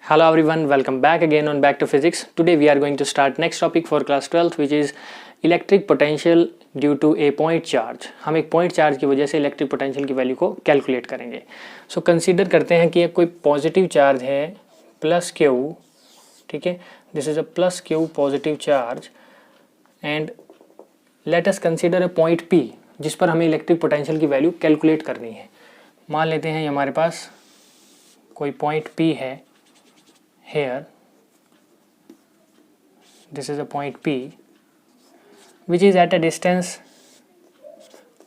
Hello everyone, welcome back again on Back to Physics. Today we are going to start next topic for class 12th which is electric potential due to a point charge. हम एक point charge की वजह से electric potential की value को calculate करेंगे. So consider करते हैं कि एक कोई पॉजिटिव चार्ज है प्लस क्यू, ठीक है, this is a plus Q positive charge and let us consider a point P जिस पर हमें इलेक्ट्रिक पोटेंशियल की वैल्यू कैलकुलेट करनी है. मान लेते हैं हमारे पास कोई पॉइंट P है. Here this is a point P which is at a distance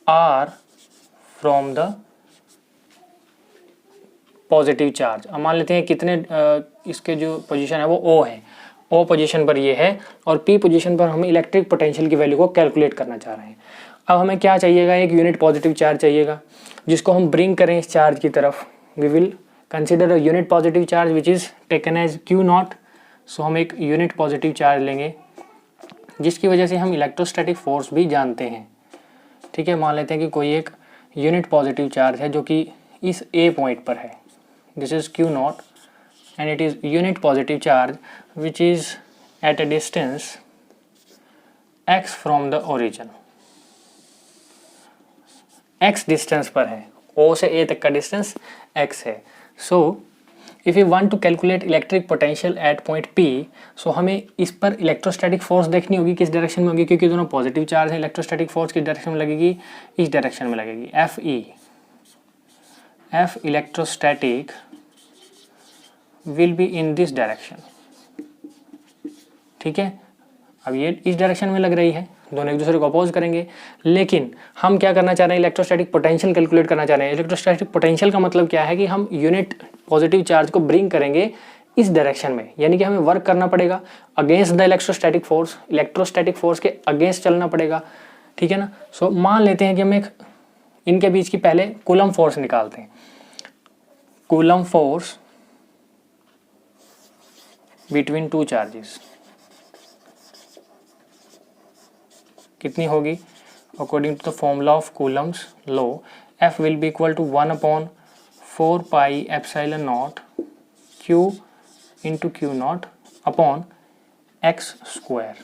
r from the positive charge. अब मान लेते हैं कितने इसके जो पोजीशन है वो O है. O पोजीशन पर ये है और P पोजीशन पर हम इलेक्ट्रिक पोटेंशियल की वैल्यू को कैलकुलेट करना चाह रहे हैं. अब हमें क्या चाहिएगा, एक यूनिट पॉजिटिव चार्ज चाहिएगा जिसको हम ब्रिंग करें इस चार्ज की तरफ. We will consider a unit positive charge which is taken as Q naught. So हम एक यूनिट पॉजिटिव चार्ज लेंगे जिसकी वजह से हम इलेक्ट्रोस्टैटिक फोर्स भी जानते हैं. ठीक है, मान लेते हैं कि कोई एक यूनिट पॉजिटिव चार्ज है जो कि इस ए पॉइंट पर है. This is Q not and it is unit positive charge which is at a distance x from the origin. X distance पर है, ओ से ए तक का डिस्टेंस एक्स है. So if you want to calculate electric potential at point P, सो हमें इस पर इलेक्ट्रोस्टैटिक फोर्स देखनी होगी किस डायरेक्शन में होगी, क्योंकि दोनों पॉजिटिव चार्ज है. इलेक्ट्रोस्टैटिक फोर्स किस डायरेक्शन में लगेगी, इस डायरेक्शन में लगेगी. F electrostatic will be in this direction. ठीक है, अब ये इस डायरेक्शन में लग रही है, दोनों एक दूसरे को अपोज करेंगे. लेकिन हम क्या करना चाह रहे हैं, इलेक्ट्रोस्टैटिक पोटेंशियल कैलकुलेट करना चाह रहे हैं. इलेक्ट्रोस्टैटिक पोटेंशियल का मतलब क्या है कि हम यूनिट पॉजिटिव चार्ज को ब्रिंग करेंगे इस डायरेक्शन में, यानी कि हमें वर्क करना पड़ेगा against the electrostatic force. Electrostatic force के अगेंस्ट चलना पड़ेगा. ठीक है ना. सो मान लेते हैं कि हम एक इनके बीच की पहले कूलम फोर्स निकालते हैं. Coulomb force between two charges कितनी होगी, according to the formula of Coulomb's law. F will be equal to 1/4 pi epsilon naught Q into Q naught upon X square.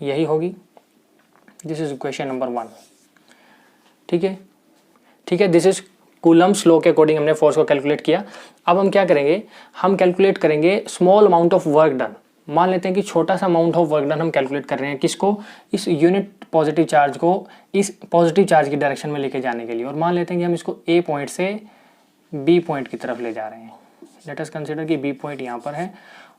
यही होगी. This is equation number 1. ठीक है, ठीक है. This is Coulomb's law के according हमने force को calculate किया. अब हम क्या करेंगे, हम कैलकुलेट करेंगे small amount of work done. मान लेते हैं कि छोटा सा अमाउंट ऑफ वर्क डन हम कैलकुलेट कर रहे हैं. किसको, इस यूनिट पॉजिटिव चार्ज को इस पॉजिटिव चार्ज की डायरेक्शन में लेके जाने के लिए. और मान लेते हैं कि हम इसको ए पॉइंट से बी पॉइंट की तरफ ले जा रहे हैं. लेट अस कंसीडर कि बी पॉइंट यहाँ पर है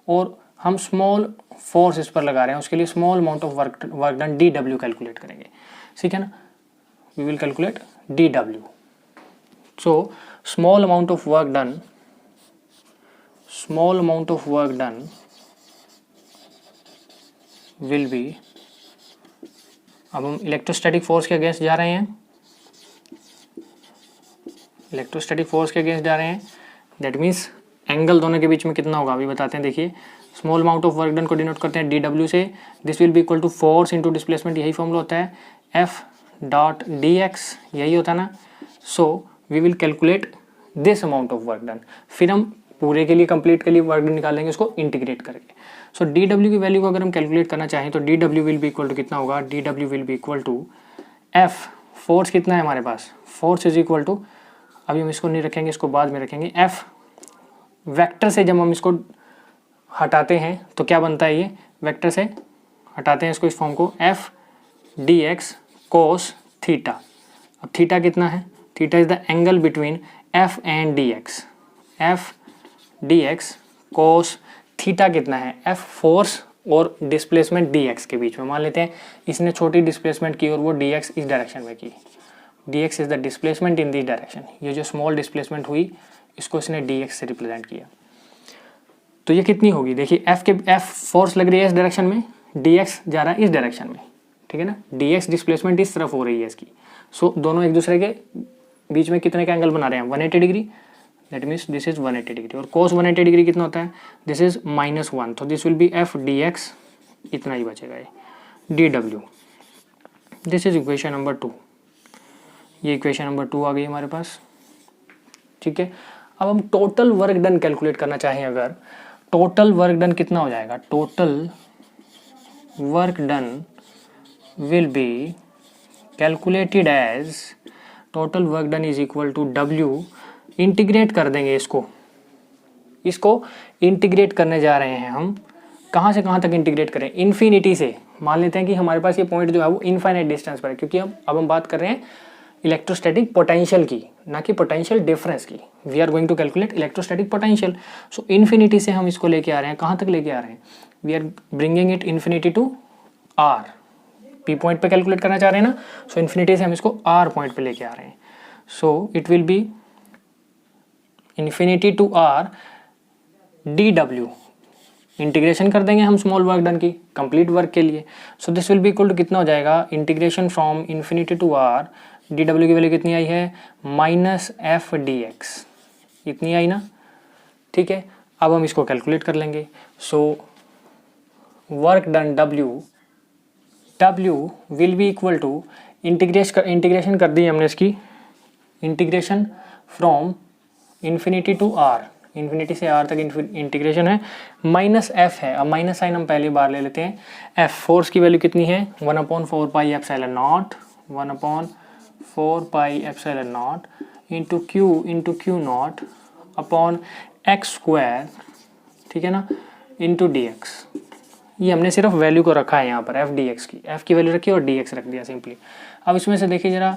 और हम स्मॉल फोर्स इस पर लगा रहे हैं. उसके लिए small amount of work done D W calculate करेंगे. ठीक है ना. We will calculate D W. So small amount of work done will be, अब हम इलेक्ट्रोस्टैटिक फोर्स के अगेंस्ट जा रहे हैं, इलेक्ट्रोस्टैटिक फोर्स के अगेंस्ट जा रहे हैं. दैट मीन्स एंगल दोनों के बीच में कितना होगा अभी बताते हैं. देखिए, small amount of work done को डिनोट करते हैं डी डब्ल्यू से. This will be equal to force into displacement. यही फॉर्मूला होता है एफ डॉट डी एक्स, यही होता है ना. So we will calculate this amount of work done. फिर हम पूरे के लिए कंप्लीट के लिए वर्क डन निकालेंगे, उसको इंटीग्रेट करके. सो डी डब्ल्यू की वैल्यू को अगर हम कैलकुलेट करना चाहें तो D W will be equal to कितना होगा, D W will be equal to F, force कितना है हमारे पास, फोर्स इज इक्वल टू, अभी हम इसको नहीं रखेंगे, इसको बाद में रखेंगे. एफ वेक्टर से जब हम इसको हटाते हैं तो क्या बनता है, ये वेक्टर से हटाते हैं इसको, इस फॉर्म को, F D x cos theta. अब थीटा कितना है, theta is the angle between F and D x. F D x cos theta कितना है, एफ फोर्स और डिस्प्लेसमेंट डी एक्स के बीच में. मान लेते हैं इसने छोटी डिस्प्लेसमेंट की और वो डी एक्स इस डायरेक्शन में की. D x is the displacement in this direction. ये जो स्मॉल डिस्प्लेसमेंट हुई इसको इसने डी एक्स से रिप्रेजेंट किया. तो ये कितनी होगी, देखिए एफ फोर्स लग रही है इस डायरेक्शन में, डी एक्स जा रहा है इस डायरेक्शन में. ठीक है ना. डी एक्स डिस्प्लेसमेंट इस तरफ हो रही है इसकी. सो दोनों एक दूसरे के बीच में कितने का एंगल बना रहे हैं, 180 degree. That means this is 180 degree और cos 180 डिग्री कितना होता है, दिस इज -1. तो this will B F D x, इतना ही बचेगा ये D W. This is equation number 2. ये इक्वेशन नंबर 2 आ गई हमारे पास. ठीक है. अब हम टोटल वर्क डन कैलकुलेट करना चाहें अगर, टोटल वर्क डन कितना हो जाएगा, total work done will be calculated as total work done is equal to W, integrate कर देंगे इसको इंटीग्रेट करने जा रहे हैं हम। कहाँ से कहाँ तक इंटीग्रेट करें, इन्फिनिटी से। मान लेते हैं कि हमारे पास ये पॉइंट जो है वो इनफाइनाइट डिस्टेंस पर है, क्योंकि अब हम बात कर रहे हैं इलेक्ट्रोस्टैटिक पोटेंशियल की, ना कि पोटेंशियल डिफरेंस की। We are going to calculate electrostatic potential. So infinity से हम इसको लेके आ रहे हैं, कहाँ तक लेके आ रहे हैं, we are bringing it infinity to R, P point पे कैलकुलेट करना चाह रहे हैं ना, सो इन्फिनिटी से हम इसको R पॉइंट पे लेके आ रहे हैं। So it will be infinity to R dW, integration कर देंगे हम स्मॉल वर्क डन की कंप्लीट वर्क के लिए। So this will be equal to कितना हो जाएगा, integration from infinity to R dW की वैल्यू कितनी आई है, -FdX, इतनी आई ना, ठीक है। अब हम इसको कैलकुलेट कर लेंगे। So work done W will be equal to integration कर दी हमने इसकी, integration from infinity to R, infinity से R तक इंटीग्रेशन है, -F है। अब माइनस साइन हम पहली बार ले लेते हैं। F फोर्स की वैल्यू कितनी है, 1/4πε0, 1/4πε0 into Q naught upon x², ठीक है ना, इंटू dx। ये हमने सिर्फ वैल्यू को रखा है यहाँ पर f की, f की वैल्यू रखी और dx रख दिया सिंपली। अब इसमें से देखिए जरा,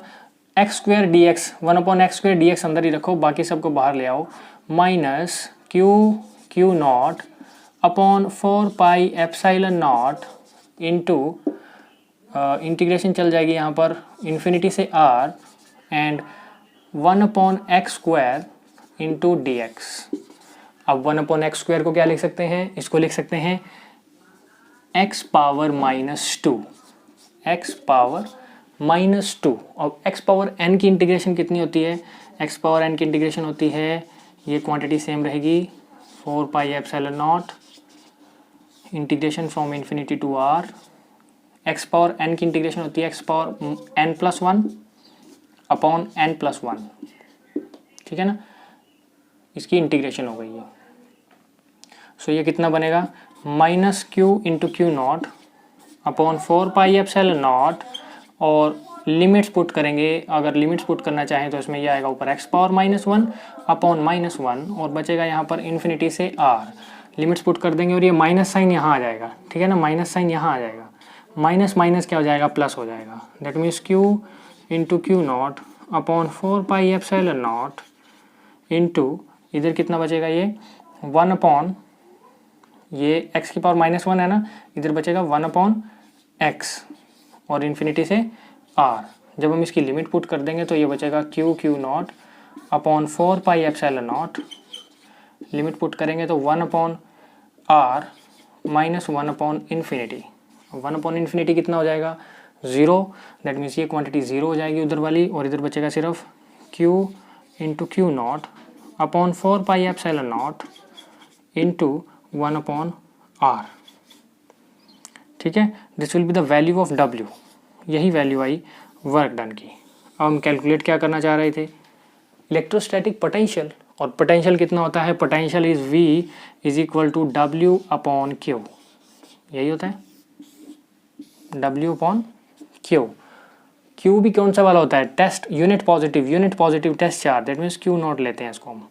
x² dx, 1/x² dx अंदर ही रखो, बाकी सबको बाहर ले आओ, minus Q naught upon 4πε0 into integration चल जाएगी यहाँ पर इन्फिनिटी से R and 1/x² into dx। अब 1/x² को क्या लिख सकते हैं, इसको लिख सकते हैं x पावर -2, x पावर -2। और x पावर n की इंटीग्रेशन कितनी होती है, x पावर n की इंटीग्रेशन होती है, ये क्वांटिटी सेम रहेगी, 4πε0 integration from infinity to R। x power n की इंटीग्रेशन होती है x power n+1 upon n+1, ठीक है ना, इसकी इंटीग्रेशन हो गई है। सो ये कितना बनेगा, -Q into Q naught upon 4πε0, और लिमिट्स पुट करेंगे, अगर लिमिट्स पुट करना चाहें तो इसमें ये आएगा ऊपर x पावर -1 अपॉन -1, और बचेगा यहाँ पर इन्फिनिटी से R। लिमिट्स पुट कर देंगे और ये माइनस साइन यहाँ आ जाएगा, ठीक है ना, माइनस साइन यहाँ आ जाएगा, माइनस माइनस क्या हो जाएगा, प्लस हो जाएगा। That means Q into Q naught upon 4πε0 into इधर कितना बचेगा, ये 1 अपॉन, ये x की पावर -1 है ना, इधर बचेगा 1/x और इन्फिनिटी से R। जब हम इसकी लिमिट पुट कर देंगे तो ये बचेगा Q naught upon 4πε0, limit put करेंगे तो 1/R माइनस 1/इन्फिनिटी, 1/इन्फिनिटी कितना हो जाएगा, 0। दैट मीन्स ये क्वांटिटी 0 हो जाएगी उधर वाली, और इधर बचेगा सिर्फ Q into Q naught upon 4πε0 into 1/R, ठीक है। This will be the value of W, यही वैल्यू आई वर्क डन की। अब हम कैलकुलेट क्या करना चाह रहे थे, इलेक्ट्रोस्टैटिक पोटेंशियल, और पोटेंशियल कितना होता है, potential is V is equal to W/Q, यही होता है, W/Q। Q भी कौन सा वाला होता है, test unit positive test charge, that means Q naught लेते हैं इसको हम,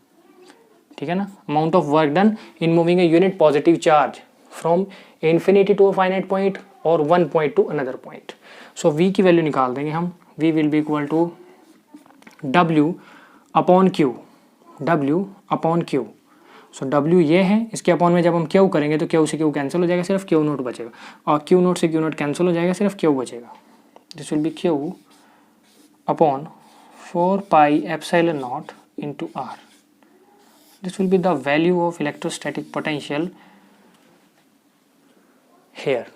ठीक है ना, amount of work done in moving a unit positive charge from infinity to a finite point और one point to another point. So V की value निकाल देंगे हम, V will be equal to W/Q, W/Q। So W ये है, इसके upon में जब हम Q करेंगे तो Q से Q कैंसिल हो जाएगा, सिर्फ Q नोट बचेगा, और Q नोट से Q नोट कैंसिल हो जाएगा, सिर्फ Q बचेगा। This will be Q upon 4πε0 into R। This will be the value of electrostatic potential here.